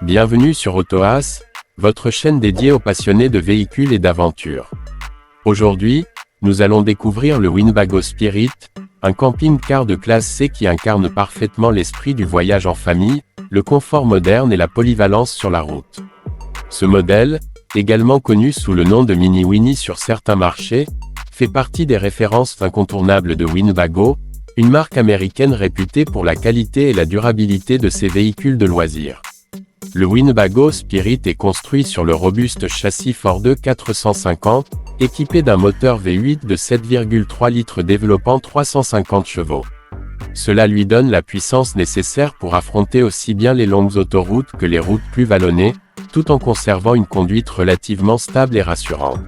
Bienvenue sur Autoas, votre chaîne dédiée aux passionnés de véhicules et d'aventures. Aujourd'hui, nous allons découvrir le Winnebago Spirit, un camping-car de classe C qui incarne parfaitement l'esprit du voyage en famille, le confort moderne et la polyvalence sur la route. Ce modèle, également connu sous le nom de Mini Winnie sur certains marchés, fait partie des références incontournables de Winnebago, une marque américaine réputée pour la qualité et la durabilité de ses véhicules de loisirs. Le Winnebago Spirit est construit sur le robuste châssis Ford E450, équipé d'un moteur V8 de 7,3 litres développant 350 chevaux. Cela lui donne la puissance nécessaire pour affronter aussi bien les longues autoroutes que les routes plus vallonnées, tout en conservant une conduite relativement stable et rassurante.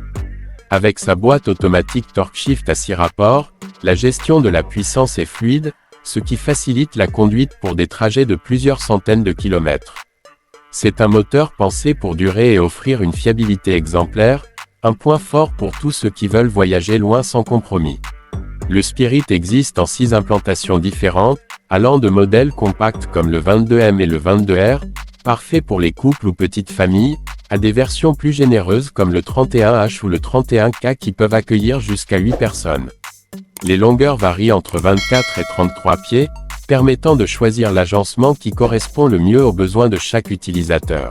Avec sa boîte automatique TorqueShift à 6 rapports, la gestion de la puissance est fluide, ce qui facilite la conduite pour des trajets de plusieurs centaines de kilomètres. C'est un moteur pensé pour durer et offrir une fiabilité exemplaire, un point fort pour tous ceux qui veulent voyager loin sans compromis. Le Spirit existe en 6 implantations différentes, allant de modèles compacts comme le 22M et le 22R, parfaits pour les couples ou petites familles, à des versions plus généreuses comme le 31H ou le 31K qui peuvent accueillir jusqu'à 8 personnes. Les longueurs varient entre 24 et 33 pieds, permettant de choisir l'agencement qui correspond le mieux aux besoins de chaque utilisateur.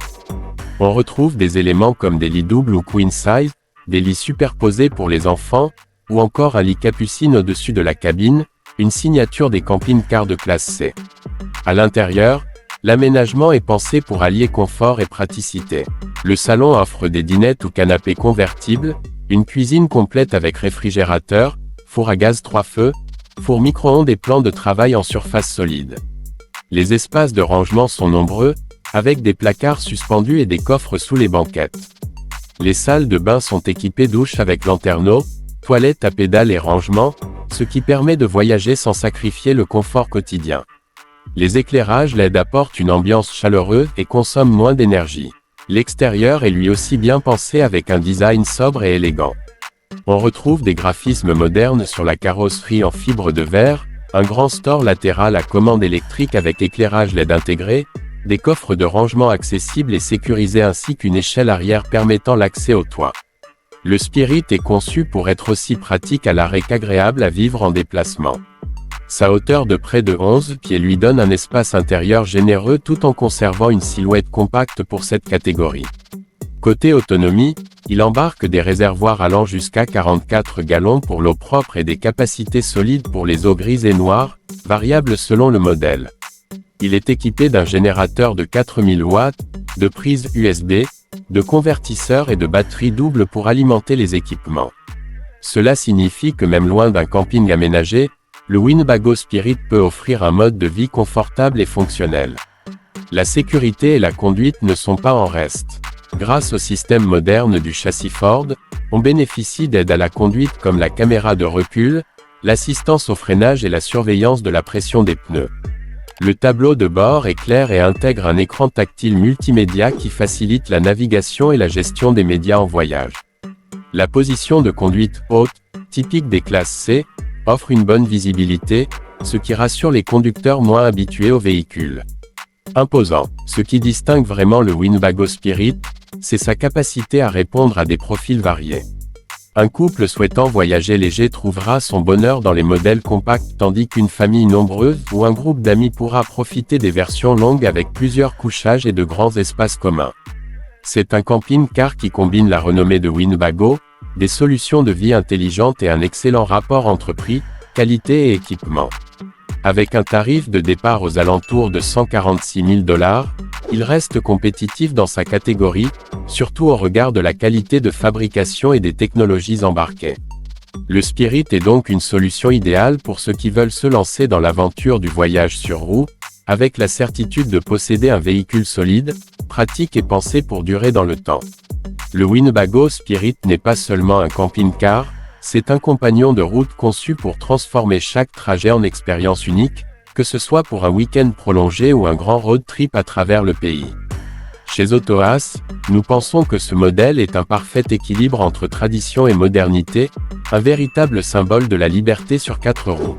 On retrouve des éléments comme des lits doubles ou queen size, des lits superposés pour les enfants, ou encore un lit capucine au-dessus de la cabine, une signature des camping-cars de classe C. À l'intérieur, l'aménagement est pensé pour allier confort et praticité. Le salon offre des dinettes ou canapés convertibles, une cuisine complète avec réfrigérateur, four à gaz 3 feux, four micro-ondes et plan de travail en surface solide. Les espaces de rangement sont nombreux, avec des placards suspendus et des coffres sous les banquettes. Les salles de bain sont équipées douches avec lanterneau, toilettes à pédales et rangement, ce qui permet de voyager sans sacrifier le confort quotidien. Les éclairages LED apportent une ambiance chaleureuse et consomment moins d'énergie. L'extérieur est lui aussi bien pensé avec un design sobre et élégant. On retrouve des graphismes modernes sur la carrosserie en fibre de verre, un grand store latéral à commande électrique avec éclairage LED intégré, des coffres de rangement accessibles et sécurisés ainsi qu'une échelle arrière permettant l'accès au toit. Le Spirit est conçu pour être aussi pratique à l'arrêt qu'agréable à vivre en déplacement. Sa hauteur de près de 11 pieds lui donne un espace intérieur généreux tout en conservant une silhouette compacte pour cette catégorie. Côté autonomie, il embarque des réservoirs allant jusqu'à 44 gallons pour l'eau propre et des capacités solides pour les eaux grises et noires, variables selon le modèle. Il est équipé d'un générateur de 4000 watts, de prises USB, de convertisseurs et de batteries doubles pour alimenter les équipements. Cela signifie que même loin d'un camping aménagé, le Winnebago Spirit peut offrir un mode de vie confortable et fonctionnel. La sécurité et la conduite ne sont pas en reste. Grâce au système moderne du châssis Ford, on bénéficie d'aides à la conduite comme la caméra de recul, l'assistance au freinage et la surveillance de la pression des pneus. Le tableau de bord est clair et intègre un écran tactile multimédia qui facilite la navigation et la gestion des médias en voyage. La position de conduite haute, typique des classes C, offre une bonne visibilité, ce qui rassure les conducteurs moins habitués au véhicule. Imposant, ce qui distingue vraiment le Winnebago Spirit, c'est sa capacité à répondre à des profils variés. Un couple souhaitant voyager léger trouvera son bonheur dans les modèles compacts tandis qu'une famille nombreuse ou un groupe d'amis pourra profiter des versions longues avec plusieurs couchages et de grands espaces communs. C'est un camping-car qui combine la renommée de Winnebago, des solutions de vie intelligentes et un excellent rapport entre prix, qualité et équipement. Avec un tarif de départ aux alentours de 146 000 $, il reste compétitif dans sa catégorie, surtout au regard de la qualité de fabrication et des technologies embarquées. Le Spirit est donc une solution idéale pour ceux qui veulent se lancer dans l'aventure du voyage sur roue, avec la certitude de posséder un véhicule solide, pratique et pensé pour durer dans le temps. Le Winnebago Spirit n'est pas seulement un camping-car, c'est un compagnon de route conçu pour transformer chaque trajet en expérience unique, que ce soit pour un week-end prolongé ou un grand road trip à travers le pays. Chez Autoas, nous pensons que ce modèle est un parfait équilibre entre tradition et modernité, un véritable symbole de la liberté sur 4 roues.